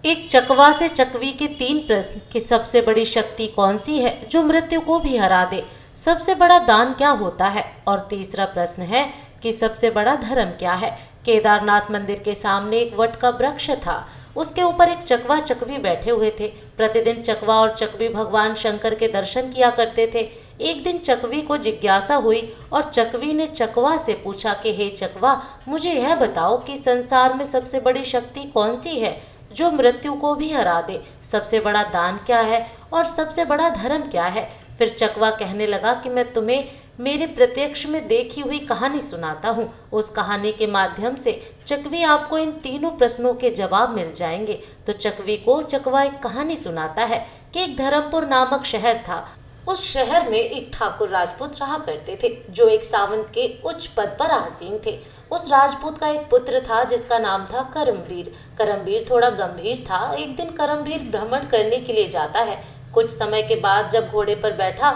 एक चकवा से चकवी के 3 प्रश्न कि सबसे बड़ी शक्ति कौन सी है जो मृत्यु को भी हरा दे, सबसे बड़ा दान क्या होता है, और तीसरा प्रश्न है कि सबसे बड़ा धर्म क्या है। केदारनाथ मंदिर के सामने एक वट का वृक्ष था। उसके ऊपर एक चकवा चकवी बैठे हुए थे। प्रतिदिन चकवा और चकवी भगवान शंकर के दर्शन किया करते थे। एक दिन चकवी को जिज्ञासा हुई और चकवी ने चकवा से पूछा कि हे चकवा, मुझे यह बताओ कि संसार में सबसे बड़ी शक्ति कौन सी है जो मृत्यु को भी हरा दे, सबसे बड़ा दान क्या है और सबसे बड़ा धर्म क्या है। फिर चकवा कहने लगा कि मैं तुम्हें मेरे प्रत्यक्ष में देखी हुई कहानी सुनाता हूँ। उस कहानी के माध्यम से चकवी आपको इन तीनों प्रश्नों के जवाब मिल जाएंगे। तो चकवी को चकवा एक कहानी सुनाता है कि एक धर्मपुर नामक शहर था। उस शहर में एक ठाकुर राजपूत रहा करते थे जो एक सावंत के उच्च पद पर आसीन थे। उस राजपूत का एक पुत्र था जिसका नाम था करमवीर। करमवीर थोड़ा गंभीर था। एक दिन करमवीर भ्रमण करने के लिए जाता है। कुछ समय के बाद जब घोड़े पर बैठा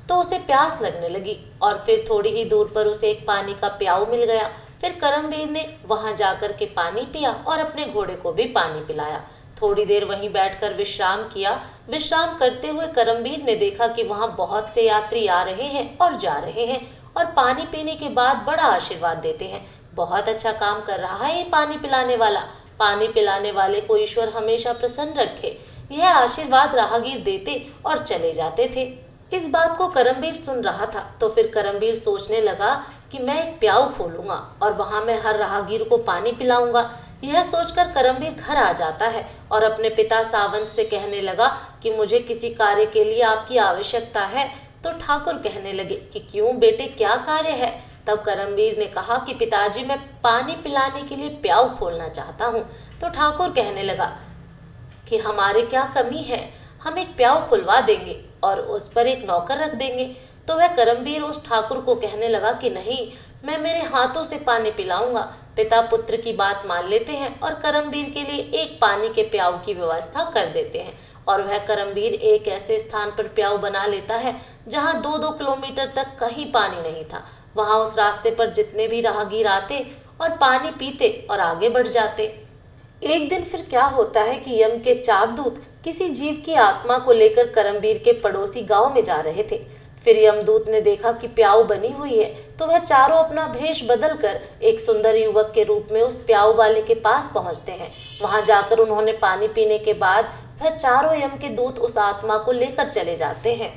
तो उसे प्यास लगने लगी और फिर थोड़ी ही दूर पर उसे एक पानी का प्याऊ मिल गया। फिर करमवीर ने वहां जाकर के पानी पिया और अपने घोड़े को भी पानी पिलाया। थोड़ी देर वहीं बैठकर विश्राम किया। विश्राम करते हुए करमवीर ने देखा कि वहां बहुत से यात्री आ रहे हैं और जा रहे हैं और पानी पीने के बाद बड़ा आशीर्वाद देते हैं। बहुत अच्छा काम कर रहा है ये पानी पिलाने वाला। पानी पिलाने वाले को ईश्वर हमेशा प्रसन्न रखे। यह आशीर्वाद राहगीर देते और चले जाते थे। इस बात को करमवीर सुन रहा था तो फिर करमवीर सोचने लगा कि मैं एक प्याऊ खोलूंगा और वहां मैं हर राहगीर को पानी पिलाऊंगा। यह सोचकर करमवीर घर आ जाता है और अपने पिता सावंत से कहने लगा कि मुझे किसी कार्य के लिए आपकी आवश्यकता है। तो ठाकुर कहने लगे कि क्यों बेटे, क्या कार्य है। तब करमवीर ने कहा कि पिताजी, मैं पानी पिलाने के लिए प्याऊ खोलना चाहता हूँ। तो ठाकुर कहने लगा कि हमारे क्या कमी है, हम एक प्याऊ खुलवा देंगे और उस पर एक नौकर रख देंगे। तो वह करमवीर उस ठाकुर को कहने लगा कि नहीं, मैं मेरे हाथों से पानी पिलाऊंगा। पिता पुत्र की बात मान लेते हैं और करमवीर के लिए एक पानी के प्याऊ की व्यवस्था कर देते हैं और वह करमवीर एक ऐसे स्थान पर प्याऊ बना लेता है जहां 2-2 किलोमीटर तक कहीं पानी नहीं था। वहां उस रास्ते पर जितने भी राहगीर आते और पानी पीते और आगे बढ़ जाते। एक दिन फिर क्या होता है कि यम के 4 दूत किसी जीव की आत्मा को लेकर करमवीर के पड़ोसी गांव में जा रहे थे। फिर यमदूत ने देखा कि प्याऊ बनी हुई है तो वह चारों अपना भेष बदलकर एक सुंदर युवक के रूप में उस प्याऊ वाले के पास पहुंचते हैं। वहां जाकर उन्होंने पानी पीने के बाद वह चारों यम के दूत उस आत्मा को लेकर चले जाते हैं।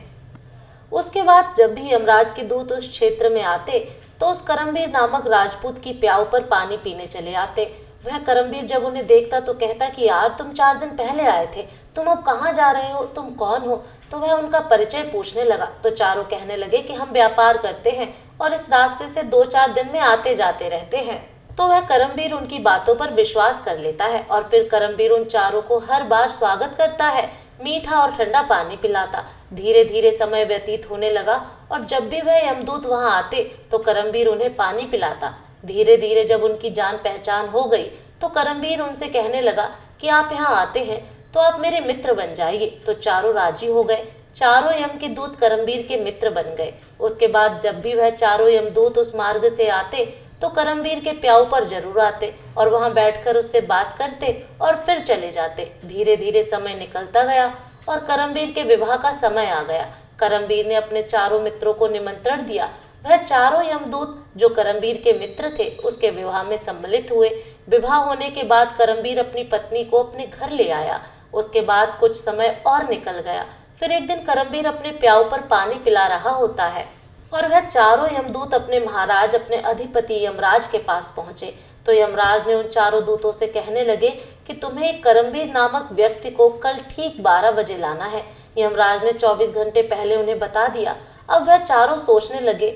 उसके बाद जब भी यमराज के दूत उस क्षेत्र में आते तो उस करमवीर नामक राजपूत की प्याऊ पर पानी पीने चले आते। वह करमवीर जब उन्हें देखता तो कहता कि यार, तुम 4 दिन पहले आए थे, तुम अब कहाँ जा रहे हो, तुम कौन हो। तो वह उनका परिचय पूछने लगा तो चारों कहने लगे कि हम व्यापार करते हैं और इस रास्ते से 2-4 दिन में आते जाते रहते हैं। तो वह करमवीर उनकी बातों पर विश्वास कर लेता है और फिर करमवीर उन चारों को हर बार स्वागत करता है, मीठा और ठंडा पानी पिलाता। धीरे धीरे समय व्यतीत होने लगा और जब भी वह यमदूत वहां आते तो करमवीर उन्हें पानी पिलाता। धीरे धीरे जब उनकी जान पहचान हो गई तो करमवीर उनसे कहने लगा कि आप यहाँ आते हैं तो आप मेरे मित्र बन जाइए। तो चारों राजी हो गए। चारों यम के दूत करमवीर के मित्र बन गए। उसके बाद जब भी वह चारों यमदूत उस मार्ग से आते तो करमवीर के प्याऊ पर जरूर आते और वहां बैठकर उससे बात करते और फिर चले जाते। धीरे धीरे समय निकलता गया और करमवीर के विवाह का समय आ गया। करमवीर ने अपने चारों मित्रों को निमंत्रण दिया। वह चारों यमदूत जो करमवीर के मित्र थे उसके विवाह में सम्मिलित हुए। विवाह होने के बाद करमवीर अपनी पत्नी को अपने घर ले आया। उसके बाद कुछ समय और निकल गया। फिर एक दिन करमवीर अपने प्याऊ पर पानी पिला रहा होता है और वह चारों यमदूत अपने महाराज, अपने अधिपति यमराज के पास पहुंचे। तो यमराज ने उन चारों दूतों से कहने लगे कि तुम्हें एक करमवीर नामक व्यक्ति को कल ठीक 12 बजे लाना है। यमराज ने 24 घंटे पहले उन्हें बता दिया। अब वह चारों सोचने लगे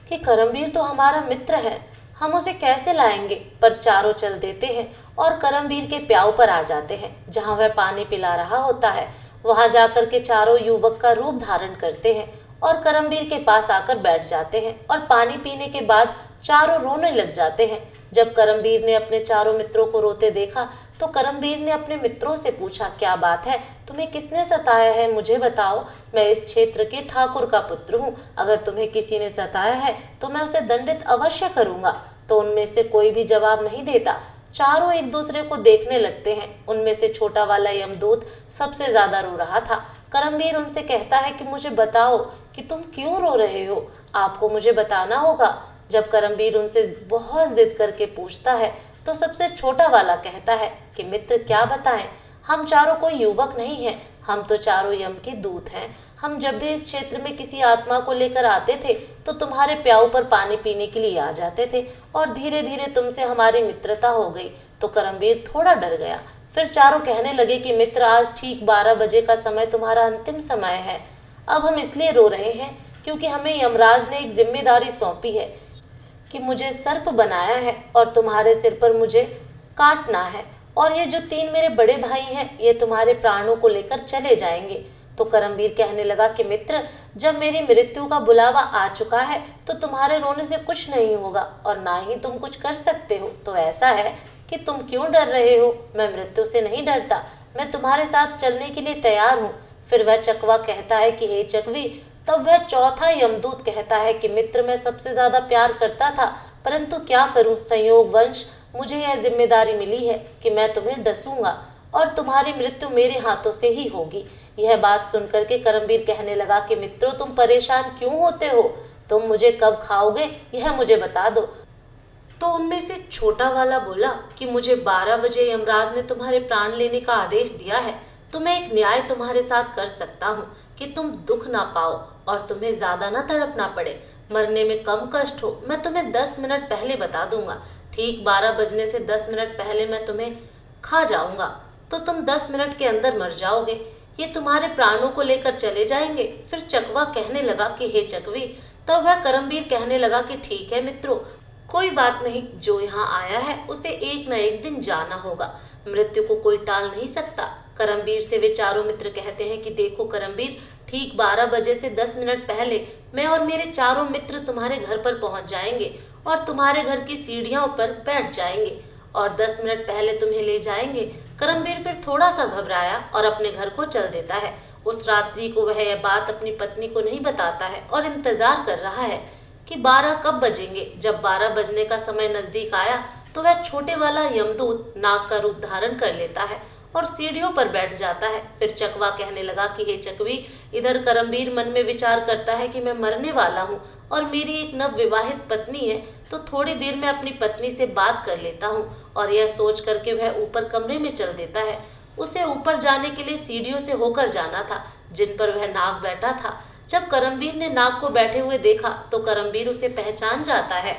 कि करमवीर तो हमारा मित्र है, हम उसे कैसे लाएंगे। पर चारों चल देते हैं और करमवीर के प्याऊ पर आ जाते हैं जहां वह पानी पिला रहा होता है। वहां जाकर के चारों युवक का रूप धारण करते हैं और करमवीर के पास आकर बैठ जाते हैं और पानी पीने के बाद चारों रोने लग जाते हैं। जब करमवीर ने अपने चारों मित्रों को रोते देखा तो करमवीर ने अपने मित्रों से पूछा, क्या बात है, तुम्हें किसने सताया है, मुझे बताओ। मैं इस क्षेत्र के ठाकुर का पुत्र हूँ, अगर तुम्हें किसी ने सताया है तो मैं उसे दंडित अवश्य करूंगा। तो उनमें से कोई भी जवाब नहीं देता। चारों एक दूसरे को देखने लगते हैं। उनमें से छोटा वाला यमदूत सबसे ज्यादा रो रहा था। करमवीर उनसे कहता है कि मुझे बताओ कि तुम क्यों रो रहे हो, आपको मुझे बताना होगा। जब करमवीर उनसे बहुत जिद करके पूछता है तो सबसे छोटा वाला कहता है कि मित्र क्या बताएं, हम चारों कोई युवक नहीं हैं, हम तो चारों यम के दूत हैं। हम जब भी इस क्षेत्र में किसी आत्मा को लेकर आते थे तो तुम्हारे प्याऊ पर पानी पीने के लिए आ जाते थे और धीरे धीरे तुमसे हमारी मित्रता हो गई। तो करमवीर थोड़ा डर गया। फिर चारों कहने लगे कि मित्र, आज ठीक 12 बजे का समय तुम्हारा अंतिम समय है। अब हम इसलिए रो रहे हैं क्योंकि हमें यमराज ने एक जिम्मेदारी सौंपी है कि मुझे सर्प बनाया है और तुम्हारे सिर पर मुझे काटना है, और ये जो 3 मेरे बड़े भाई हैं ये तुम्हारे प्राणों को लेकर चले जाएंगे। तो करमवीर कहने लगा कि मित्र, जब मेरी मृत्यु का बुलावा आ चुका है तो तुम्हारे रोने से कुछ नहीं होगा और ना ही तुम कुछ कर सकते हो। तो ऐसा है कि तुम क्यों डर रहे हो? मैं मृत्यु से नहीं डरता, मैं तुम्हारे साथ चलने के लिए तैयार हूँ। फिर वह चकवा कहता है कि हे चकवी। तब वह चौथा यमदूत कहता है कि मित्र, मैं सबसे ज्यादा प्यार करता था, परंतु क्या करूं, संयोगवश मुझे यह जिम्मेदारी मिली है कि मैं तुम्हें डसूंगा और तुम्हारी मृत्यु मेरे हाथों से ही होगी। यह बात सुनकर के करमवीर कहने लगा कि मित्रों, तुम परेशान क्यों होते हो? तुम मुझे कब खाओगे यह मुझे बता दो। तो उनमें से छोटा वाला बोला कि मुझे 12 बजे यमराज ने तुम्हारे प्राण लेने का आदेश दिया है, तो मैं एक न्याय तुम्हारे साथ कर सकता हूँ कि तुम दुख ना पाओ और तुम्हें ज्यादा ना तड़पना पड़े, मरने में कम कष्ट हो। मैं तुम्हें 10 मिनट पहले बता दूंगा, ठीक 12 बजने से 10 मिनट पहले मैं तुम्हें खा जाऊंगा, तो तुम 10 मिनट के अंदर मर जाओगे। ये तुम्हारे प्राणों को लेकर चले जाएंगे। फिर चकवा कहने लगा कि हे चकवी। तब वह करमवीर कहने लगा कि ठीक है मित्रों, कोई बात नहीं, जो यहाँ आया है उसे एक न एक दिन जाना होगा, मृत्यु को कोई टाल नहीं सकता। करमवीर से वे चारों मित्र कहते हैं कि देखो करमवीर, ठीक 12 बजे से 10 मिनट पहले मैं और मेरे चारों मित्र तुम्हारे घर पर पहुंच जाएंगे और तुम्हारे घर की सीढ़ियों पर बैठ जाएंगे और 10 मिनट पहले तुम्हें ले जाएंगे। करमवीर फिर थोड़ा सा घबराया और अपने घर को चल देता है। उस रात्रि को वह यह बात अपनी पत्नी को नहीं बताता है और इंतजार कर रहा है कि 12 कब बजेंगे। जब 12 बजने का समय नजदीक आया तो वह छोटे वाला यमदूत नाग का रूप धारण कर लेता है और सीढ़ियों पर बैठ जाता है। फिर चकवा कहने लगा कि हे चकवी। इधर करमवीर मन में विचार करता है कि मैं मरने वाला हूँ और मेरी एक नव विवाहित पत्नी है, तो थोड़ी देर में अपनी पत्नी से बात कर लेता हूँ। और यह सोच करके वह ऊपर कमरे में चल देता है। उसे ऊपर जाने के लिए सीढ़ियों से होकर जाना था जिन पर वह नाग बैठा था। जब करमवीर ने नाग को बैठे हुए देखा तो करमवीर उसे पहचान जाता है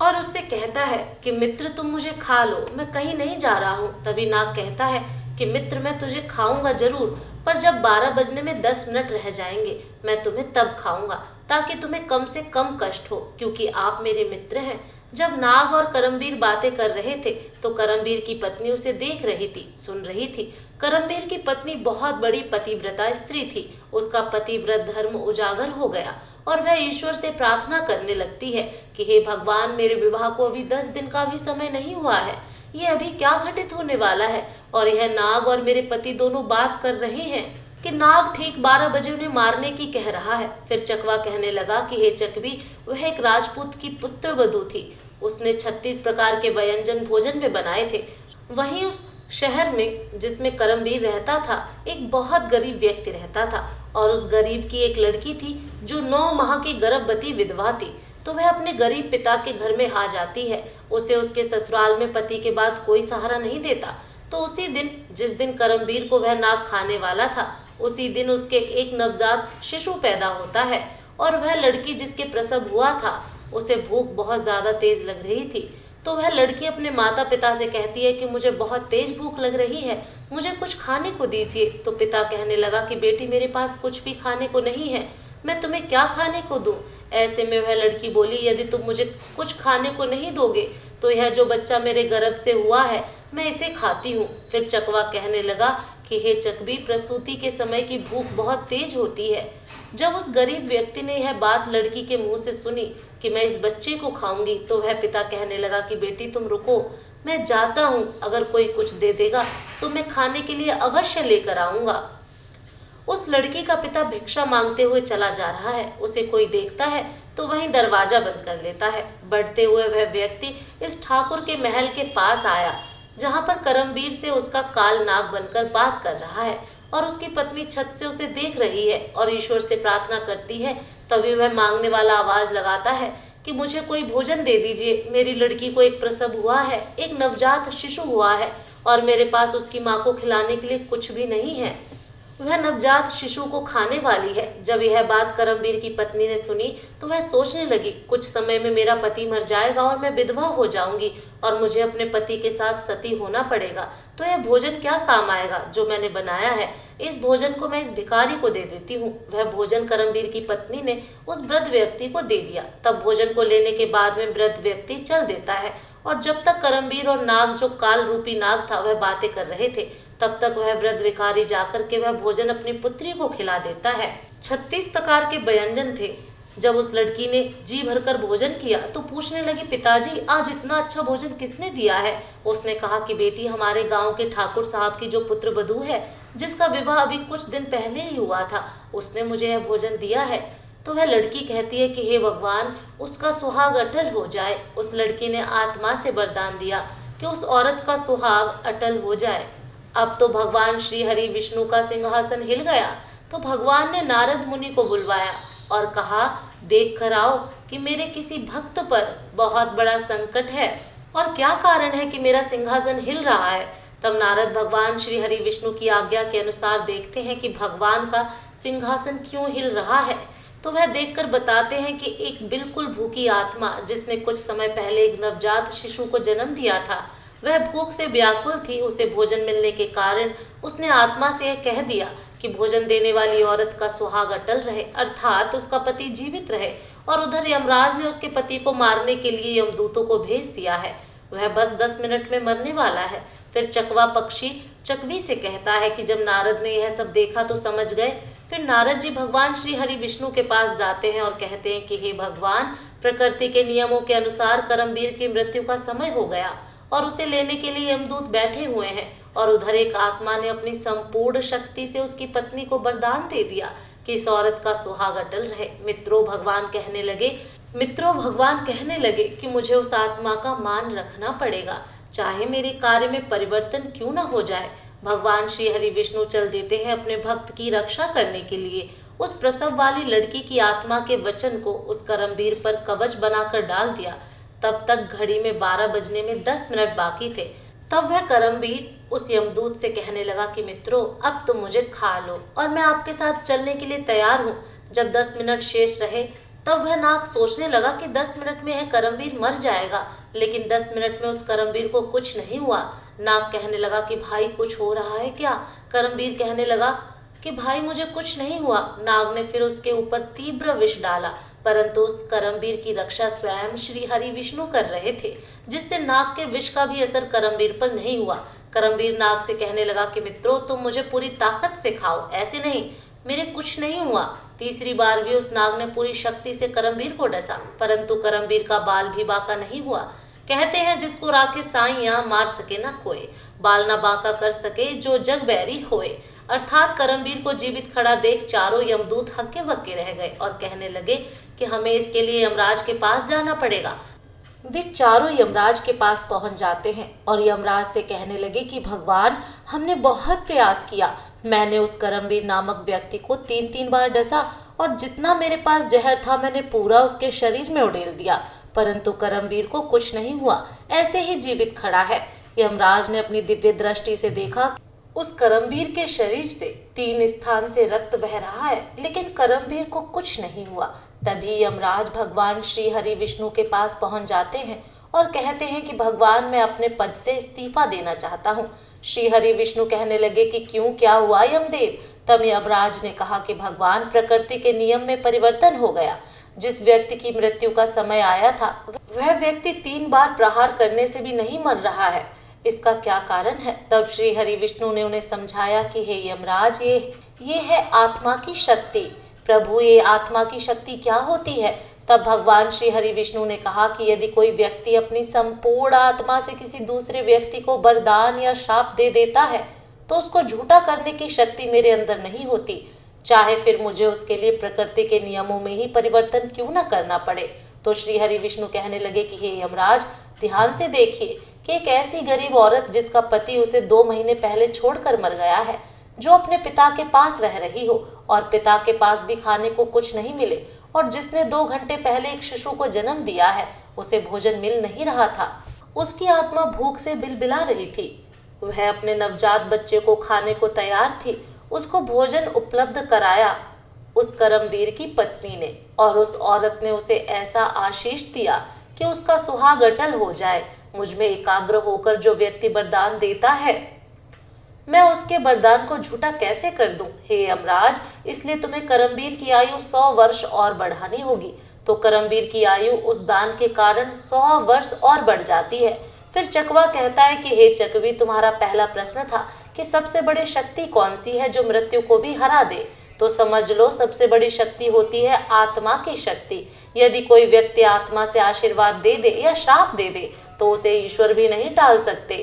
और उससे कहता है कि मित्र, तुम मुझे खा लो, मैं कहीं नहीं जा रहा हूँ। तभी नाग कहता है कि मित्र, मैं तुझे खाऊंगा जरूर, पर जब 12 बजने में 10 मिनट रह जाएंगे मैं तुम्हें तब खाऊंगा, ताकि तुम्हें कम से कम कष्ट हो, क्योंकि आप मेरे मित्र हैं। जब नाग और करमवीर बातें कर रहे थे तो करमवीर की पत्नी उसे देख रही थी, सुन रही थी। करमवीर की पत्नी बहुत बड़ी पतिव्रता स्त्री थी। उसका पतिव्रत धर्म उजागर हो गया और वह ईश्वर से प्रार्थना करने लगती है कि हे भगवान, मेरे विवाह को अभी 10 दिन का भी समय नहीं हुआ है, ये अभी क्या घटित होने वाला है। और यह नाग और मेरे पति दोनों बात कर रहे हैं कि नाग ठीक 12 बजे उन्हें मारने की कह रहा है। फिर चकवा कहने लगा कि हे चकवी, वह एक राजपूत की पुत्र वधू थी। उसने 36 प्रकार के व्यंजन भोजन में बनाए थे। वहीं उस शहर में जिसमें करमवीर रहता था एक बहुत गरीब व्यक्ति रहता था और उस गरीब की एक लड़की थी जो 9 माह की गर्भवती विधवा थी। तो वह अपने गरीब पिता के घर में आ जाती है। उसे उसके ससुराल में पति के बाद कोई सहारा नहीं देता। तो उसी दिन, जिस दिन करमवीर को वह नाग खाने वाला था, उसी दिन उसके एक नवजात शिशु पैदा होता है। और वह लड़की जिसके प्रसव हुआ था उसे भूख बहुत ज्यादा तेज लग रही थी। तो वह लड़की अपने माता पिता से कहती है कि मुझे बहुत तेज भूख लग रही है, मुझे कुछ खाने को दीजिए। तो पिता कहने लगा कि बेटी, मेरे पास कुछ भी खाने को नहीं है, मैं तुम्हें क्या खाने को दूं। ऐसे में वह लड़की बोली, यदि तुम मुझे कुछ खाने को नहीं दोगे तो यह जो बच्चा मेरे गर्भ से हुआ है मैं इसे खाती हूँ। फिर चकवा कहने लगा कि हे चकवी, प्रसूति के समय की भूख बहुत तेज होती है। जब उस गरीब व्यक्ति ने यह बात लड़की के मुंह से सुनी कि मैं इस बच्चे को खाऊंगी, तो वह पिता कहने लगा कि बेटी तुम रुको, मैं जाता हूँ, अगर कोई कुछ दे देगा तो मैं खाने के लिए अवश्य लेकर आऊंगा। उस लड़की का पिता भिक्षा मांगते हुए चला जा रहा है। उसे कोई देखता है तो वहीं दरवाजा बंद कर लेता है। बढ़ते हुए वह व्यक्ति इस ठाकुर के महल के पास आया जहां पर करमवीर से उसका काल नाग बनकर बात कर रहा है और उसकी पत्नी छत से उसे देख रही है और ईश्वर से प्रार्थना करती है। तभी वह मांगने वाला आवाज लगाता है कि मुझे कोई भोजन दे दीजिए, मेरी लड़की को एक प्रसव हुआ है, एक नवजात शिशु हुआ है और मेरे पास उसकी माँ को खिलाने के लिए कुछ भी नहीं है। वह नवजात शिशु को खाने वाली है। जब यह बात करमवीर की पत्नी ने सुनी तो वह सोचने लगी, कुछ समय में मेरा पति मर जाएगा और मैं विधवा हो जाऊंगी और मुझे अपने पति के साथ सती होना पड़ेगा, तो यह भोजन क्या काम आएगा जो मैंने बनाया है। इस भोजन को मैं इस भिखारी को दे देती हूँ। वह भोजन करमवीर की पत्नी ने उस वृद्ध व्यक्ति को दे दिया। तब भोजन को लेने के बाद में वृद्ध व्यक्ति चल देता है और जब तक करमवीर और नाग, जो काल रूपी नाग था, वह बातें कर रहे थे, तब तक वह वृद्ध भिखारी जाकर के वह भोजन अपनी पुत्री को खिला देता है। 36 प्रकार के व्यंजन थे। जब उस लड़की ने जी भरकर भोजन किया तो पूछने लगी, पिताजी आज इतना अच्छा भोजन किसने दिया है। उसने कहा कि बेटी, हमारे गांव के ठाकुर साहब की जो पुत्र वधू है, जिसका विवाह अभी कुछ दिन पहले ही हुआ था, उसने मुझे यह भोजन दिया है। तो वह लड़की कहती है कि हे भगवान, उसका सुहाग अटल हो जाए। उस लड़की ने आत्मा से वरदान दिया कि उस औरत का सुहाग अटल हो जाए। अब तो भगवान श्री हरि विष्णु का सिंहासन हिल गया, तो भगवान ने नारद मुनि को बुलवाया और कहा, देख कर आओ कि मेरे किसी भक्त पर बहुत बड़ा संकट है और क्या कारण है कि मेरा सिंहासन हिल रहा है। तब नारद भगवान श्री हरि विष्णु की आज्ञा के अनुसार देखते हैं कि भगवान का सिंहासन क्यों हिल रहा है। तो वह देखकर बताते हैं कि एक बिल्कुल भूखी आत्मा, जिसने कुछ समय पहले एक नवजात शिशु को जन्म दिया था, वह भूख से व्याकुल थी। उसे भोजन मिलने के कारण उसने आत्मा से यह कह दिया कि भोजन देने वाली औरत का सुहाग अटल रहे, अर्थात उसका पति जीवित रहे। और उधर यमराज ने उसके पति को मारने के लिए यमदूतों को भेज दिया है। वह बस 10 मिनट में मरने वाला है। फिर चकवा पक्षी चकवी से कहता है कि जब नारद ने यह सब देखा तो समझ गए। फिर नारद जी भगवान श्री हरि विष्णु के पास जाते हैं और कहते हैं कि हे भगवान, प्रकृति के नियमों के अनुसार करमवीर की मृत्यु का समय हो गया और उसे लेने के लिए यमदूत बैठे हुए हैं। और उधर एक आत्मा ने अपनी संपूर्ण शक्ति से उसकी पत्नी को वरदान दे दिया कि इस औरत का सुहाग अटल रहे। मित्रों, भगवान कहने लगे कि मुझे उस आत्मा का मान रखना पड़ेगा, चाहे मेरे कार्य में परिवर्तन क्यों न हो जाए। भगवान श्री हरि विष्णु चल देते हैं अपने भक्त की रक्षा करने के लिए। उस प्रसव वाली लड़की की आत्मा के वचन को उस करमवीर पर कवच बनाकर डाल दिया। तब तक घड़ी में 12 बजने में 10 मिनट बाकी थे। तब वह करमवीर उस यमदूत से कहने लगा कि मित्रों, अब तुम मुझे खा लो और मैं आपके साथ चलने के लिए तैयार हूँ। जब 10 मिनट शेष रहे तब वह नाग सोचने लगा कि 10 मिनट में यह करमवीर मर जाएगा, लेकिन 10 मिनट में उस करमवीर को कुछ नहीं हुआ। नाग कहने लगा कि भाई, कुछ हो रहा है क्या। करमवीर कहने लगा कि भाई, मुझे कुछ नहीं हुआ। नाग ने फिर उसके ऊपर तीव्र विष डाला, परंतु उस करमवीर की रक्षा स्वयं श्री हरि विष्णु कर रहे थे, जिससे नाग के विष का भी असर करमवीर पर नहीं हुआ। करमवीर नाग से कहने लगा कि मित्रों, तुम मुझे पूरी ताकत से खाओ, ऐसे नहीं, मेरे कुछ नहीं हुआ। तीसरी बार भी उस नाग ने पूरी शक्ति से करमवीर को डसा, परंतु करमवीर का बाल भी बांका नहीं हुआ। कहते हैं, जिसको राखे साइया मार सके ना कोई, बाल ना बांका कर सके जो जग बैरी होए। अर्थात करमवीर को जीवित खड़ा देख चारों यमदूत हक्के बक्के रह गए और कहने लगे कि हमें इसके लिए यमराज के पास जाना पड़ेगा। वे चारों यमराज के पास पहुंच जाते हैं और यमराज से कहने लगे कि भगवान, हमने बहुत प्रयास किया। मैंने उस करमवीर नामक व्यक्ति को 3-3 बार डसा और जितना मेरे पास जहर था मैंने पूरा उसके शरीर में उड़ेल दिया, परंतु करमवीर को कुछ नहीं हुआ, ऐसे ही जीवित खड़ा है। यमराज ने अपनी दिव्य दृष्टि से देखा, उस करमवीर के शरीर से 3 स्थान से रक्त बह रहा है, लेकिन करमवीर को कुछ नहीं हुआ। तभी यमराज भगवान श्री हरि विष्णु के पास पहुंच जाते हैं और कहते हैं कि भगवान, मैं अपने पद से इस्तीफा देना चाहता हूँ। श्री हरि विष्णु कहने लगे कि क्यों, क्या हुआ यमदेव। तब यमराज ने कहा कि भगवान, प्रकृति के नियम में परिवर्तन हो गया। जिस व्यक्ति की मृत्यु का समय आया था वह व्यक्ति 3 बार प्रहार करने से भी नहीं मर रहा है, इसका क्या कारण है। तब श्री हरि विष्णु ने उन्हें समझाया कि हे यमराज, ये है आत्मा की शक्ति। प्रभु, ये आत्मा की शक्ति क्या होती है। तब भगवान श्री हरि विष्णु ने कहा कि यदि कोई व्यक्ति अपनी संपूर्ण आत्मा से किसी दूसरे व्यक्ति को वरदान या शाप दे देता है तो उसको झूठा करने की शक्ति मेरे अंदर नहीं होती, चाहे फिर मुझे उसके लिए प्रकृति के नियमों में ही परिवर्तन क्यों न करना पड़े। तो श्री हरि विष्णु कहने लगे कि हे यमराज, ध्यान से देखिए कि एक ऐसी गरीब औरत जिसका पति उसे 2 महीने पहले छोड़कर मर गया है, जो अपने पिता के पास रह रही हो और पिता के पास भी खाने को कुछ नहीं मिले, और जिसने 2 घंटे पहले एक शिशु को जन्म दिया है, उसे भोजन मिल नहीं रहा था। उसकी आत्मा भूख से बिलबिला रही थी। वह अपने नवजात बच्चे को खाने को तैयार थी। उसको भोजन उपलब्ध कराया उस कर्मवीर की पत्नी ने, और उस औरत ने उसे ऐसा आशीष दिया कि उसका सुहाग अटल हो जाए। मुझ में एकाग्र होकर जो व्यक्ति वरदान देता है, मैं उसके वरदान को झूठा कैसे कर दूं? हे यमराज, इसलिए तुम्हें कर्मवीर की आयु 100 वर्ष और बढ़ानी होगी। तो कर्मवीर की आयु उस दान के कारण 100 वर्ष और बढ़ जाती है। फिर चकवा कहता है कि हे चकवी, तुम्हारा पहला प्रश्न था कि सबसे बड़ी शक्ति कौन सी है जो मृत्यु को भी हरा दे। तो समझ लो, सबसे बड़ी शक्ति होती है आत्मा की शक्ति। यदि कोई व्यक्ति आत्मा से आशीर्वाद दे दे या श्राप दे दे तो उसे ईश्वर भी नहीं टाल सकते।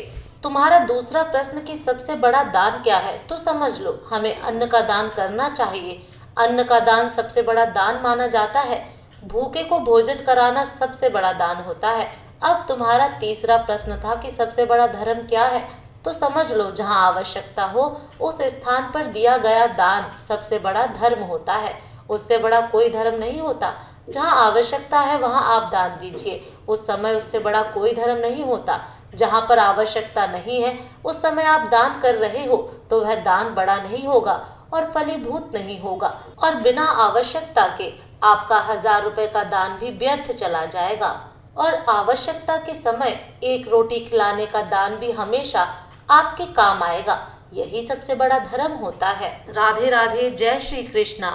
तुम्हारा दूसरा प्रश्न कि सबसे बड़ा दान क्या है, तो समझ लो, हमें अन्न का दान करना चाहिए। अन्न का दान सबसे बड़ा दान माना जाता है। भूखे को भोजन कराना सबसे बड़ा दान होता है। अब तुम्हारा तीसरा प्रश्न था कि सबसे बड़ा धर्म क्या है, तो समझ लो, जहाँ आवश्यकता हो उस स्थान पर दिया गया दान सबसे बड़ा धर्म होता है। उससे बड़ा कोई धर्म नहीं होता। जहाँ आवश्यकता है वहाँ आप दान दीजिए, उस समय उससे बड़ा कोई धर्म नहीं होता। जहाँ पर आवश्यकता नहीं है उस समय आप दान कर रहे हो तो वह दान बड़ा नहीं होगा और फलीभूत नहीं होगा, और बिना आवश्यकता के आपका 1000 रुपए का दान भी व्यर्थ चला जाएगा। और आवश्यकता के समय एक रोटी खिलाने का दान भी हमेशा आपके काम आएगा। यही सबसे बड़ा धर्म होता है। राधे राधे। जय श्री कृष्णा।